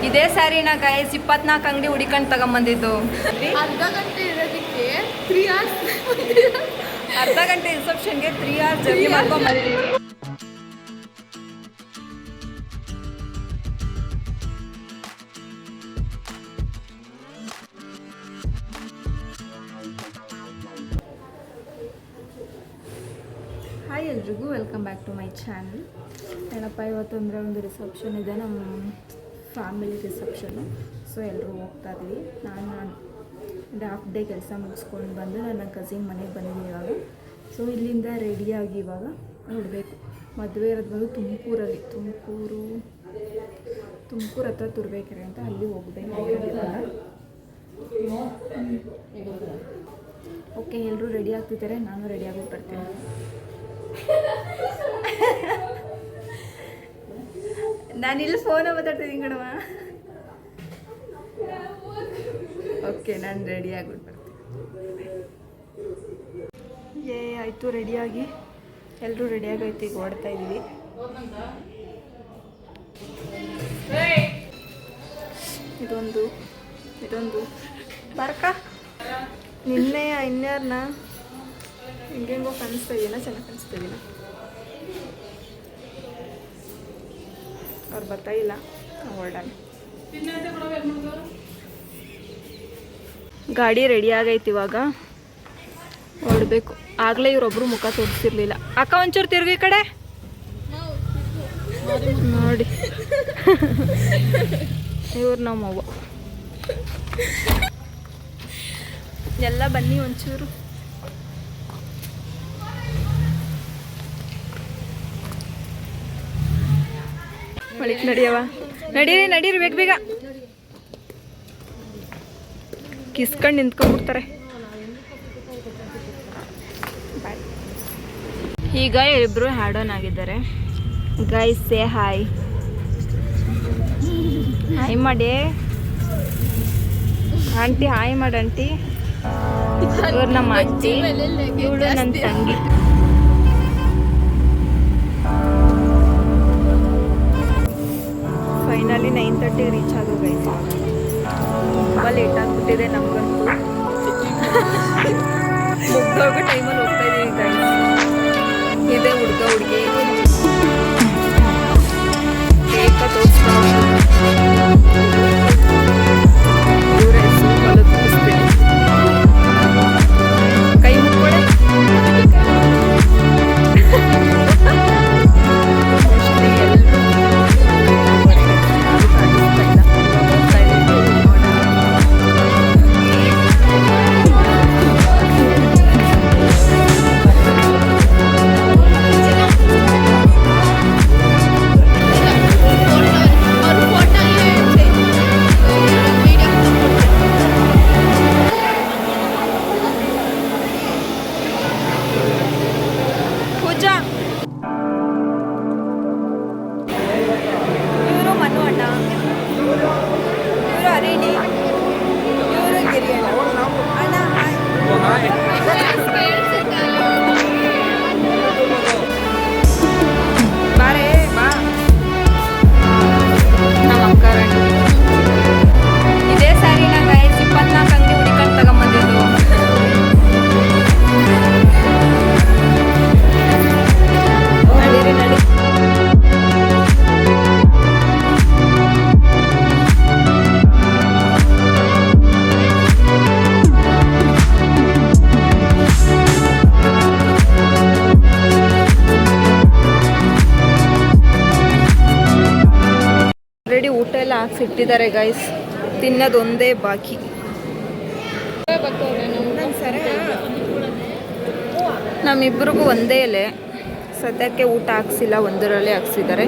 ಇದೇ ಸ್ಯಾರಿನ ಗೈಸ್ 24 ಅಂಗಡಿ ಹುಡಿಕೊಂಡು ತಗೊಂಬಂದಿದ್ದು. ಅರ್ಧ ಗಂಟೆ ಇರೋದಕ್ಕೆ 3 hours. ಅರ್ಧ ಗಂಟೆ ರಿಸೆಪ್ಷನ್ಗೆ 3 hours ಜರ್ನಿ ಮಾಡ್ಕೊಂಬಂದಿದ್ದೀವಿ. ಹಾಯ್ ಎಲ್ರಿಗೂ, welcome back to my channel. ಏನಪ್ಪ ಇವತ್ತಂದರೆ ಒಂದು ರಿಸೆಪ್ಷನ್ ಇದೆ, ನಮ್ಮ ಫ್ಯಾಮಿಲಿ ರಿಸೆಪ್ಷನ್ನು. ಸೊ ಎಲ್ಲರೂ ಹೋಗ್ತಾ ಇದ್ದೀವಿ. ನಾನು ಹಾಫ್ ಡೇ ಕೆಲಸ ಮುಗಿಸ್ಕೊಂಡು ಬಂದು ನನ್ನ ಕಸಿನ್ ಮನೆಗೆ ಬಂದಿದ್ದೀನಿ ಇವಾಗ. ಸೊ ಇಲ್ಲಿಂದ ರೆಡಿಯಾಗಿ ಇವಾಗ ಹೊರಡಬೇಕು. ಮದುವೆ ಇರೋದು ಬಂದು ತುಮಕೂರಲ್ಲಿ, ತುಮಕೂರು ಹತ್ರ ತುರ್ಬೇಕೆರೆ ಅಂತ, ಅಲ್ಲಿ ಹೋಗ್ಬೇಕು ಇವಾಗ. ಓಕೆ, ಎಲ್ಲರೂ ರೆಡಿ ಆಗ್ತಿದ್ದಾರೆ, ನಾನು ರೆಡಿಯಾಗಿ ಬರ್ತೀನಿ. ನಾನಿಲ್ಲಿ ಫೋನ ಮಾತಾಡ್ತಿದ್ದೀನಿ ಕಣವ. ಓಕೆ, ನಾನು ರೆಡಿ ಆಗ್ಬಿಟ್ಟು ಬರ್ತೀನಿ. ಆಯಿತು, ರೆಡಿಯಾಗಿ ಎಲ್ಲರೂ ರೆಡಿಯಾಗೈತೆ. ಈಗ ಓಡ್ತಾ ಇದ್ದೀವಿ. ಇದೊಂದು ಬರ್ಕ ನಿನ್ನೆ ಇನ್ಯಾರನ್ನ ಹೆಂಗೆಂಗೋ ಕಾಣಿಸ್ತಾ ಇದೀನ, ಚೆನ್ನಾಗಿ ಕಾಣಿಸ್ತಾ ಇದೀನ. ಅವ್ರು ಬರ್ತಾ ಇಲ್ಲ, ಹೊರಡೋಣ. ಗಾಡಿ ರೆಡಿ ಆಗೈತಿ, ಇವಾಗ ಹೊರಡಬೇಕು. ಆಗಲೇ ಇವರೊಬ್ಬರು ಮುಖ ತೋರಿಸಿರ್ಲಿಲ್ಲ. ಅಕ್ಕ ಒಂಚೂರು ತಿರುಗಿ ಈ ಕಡೆ ನೋಡಿ. ಇವ್ರು ನಮ್ಮ ಅವ್ವ. ಎಲ್ಲ ಬನ್ನಿ ಒಂಚೂರು. ಒಳಗೆ ನಡಿಯವ, ನಡೀರಿ ಬೇಗ ಬೇಗ. ಕಿಸ್ಕೊಂಡು ನಿಂತ್ಕೊಂಡ್ಬಿಡ್ತಾರೆ. ಈಗ ಇಬ್ರು ಹ್ಯಾಡ್ ಆನ್ ಆಗಿದ್ದಾರೆ. ಗೈಸ್ ಸೇ ಹಾಯ್ ಮಾಡಿ ಆಂಟಿ, ಹಾಯ್ ಮಾಡಿ ಆಂಟಿ. ಇವ್ರು ನಮ್ಮ ಆಂಟಿ, ಇವಳು ನನ್ನ ತಂಗಿ. ಫೈನಲಿ 9:30 ರೀಚ್ ಆಗೋ ಗೈಸ್. ತುಂಬ ಲೇಟ್ ಆಗಿಬಿಟ್ಟಿದೆ ನಮಗಂತೂ. ಮುಗ್ದೋಗೋ ಟೈಮಲ್ಲಿ ಹೋಗ್ತಾ ಇದ್ದೀವಿ ಗೈಸ್. ಇದೆ ಹುಡುಗ ಹುಡುಗಿ ಬೇಗ ತೋರಿಸ್ತಾ ಕೈ ಮುಕ್ಕೊಳೆ. ಊಟ ಎಲ್ಲ ಹಾಕ್ಸಿಟ್ಟಿದ್ದಾರೆ ಗೈಸ್. ತಿನ್ನೋದೊಂದೇ ಬಾಕಿ. ನಮ್ಮಿಬ್ಬರಿಗೂ ಒಂದೇ ಎಲೆ. ಸದ್ಯಕ್ಕೆ ಊಟ ಹಾಕ್ಸಿಲ್ಲ, ಒಂದರಲ್ಲೇ ಹಾಕ್ಸಿದ್ದಾರೆ.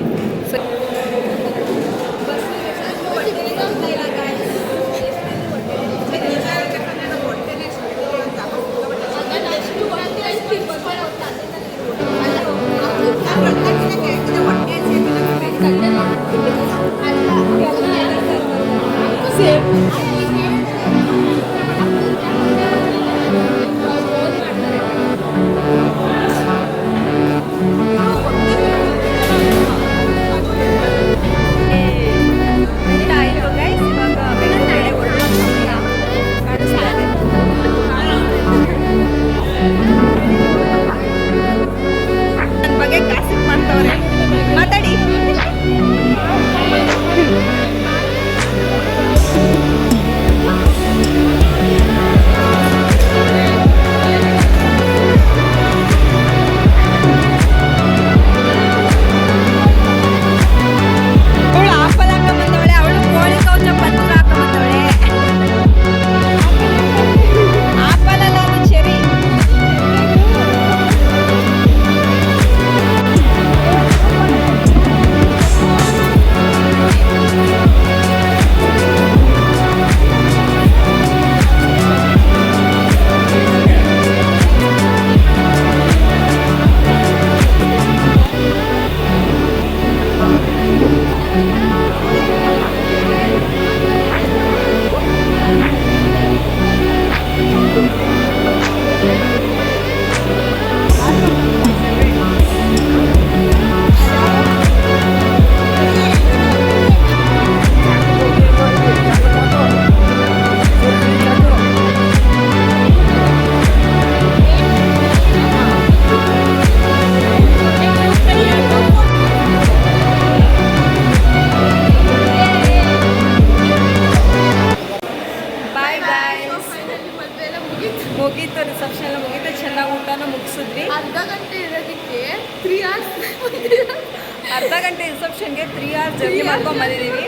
ಹಾಗೆ 3 hours ಜರ್ನಿ ಮಾಡ್ಕೊಂಡು ಬಂದಿದ್ದೀವಿ.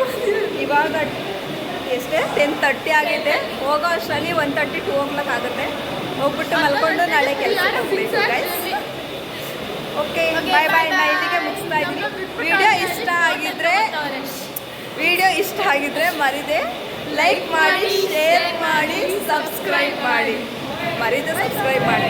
ಇವಾಗ ಎಷ್ಟೇ 10:30 ಆಗೈತೆ. ಹೋಗೋ ಅಷ್ಟರಲ್ಲಿ 1:30 2 o'clock ಆಗುತ್ತೆ. ಹೋಗ್ಬಿಟ್ಟು ಮಲ್ಕೊಂಡು ನಾಳೆ ಕೆಲಸ ಹೋಗ್ಬೇಕು ಗೈಸ್. ಓಕೆ ಬಾಯ್ ಬಾಯ್. ನಾ ಇಲ್ಲಿಗೆ ಮುಗಿಸ್ತಾ ಇದ್ದೀನಿ. ವಿಡಿಯೋ ಇಷ್ಟ ಆಗಿದ್ರೆ ಮರಿದೆ ಲೈಕ್ ಮಾಡಿ, ಶೇರ್ ಮಾಡಿ, ಸಬ್ಸ್ಕ್ರೈಬ್ ಮಾಡಿ. ಮರಿದೆ ಸಬ್ಸ್ಕ್ರೈಬ್ ಮಾಡಿ.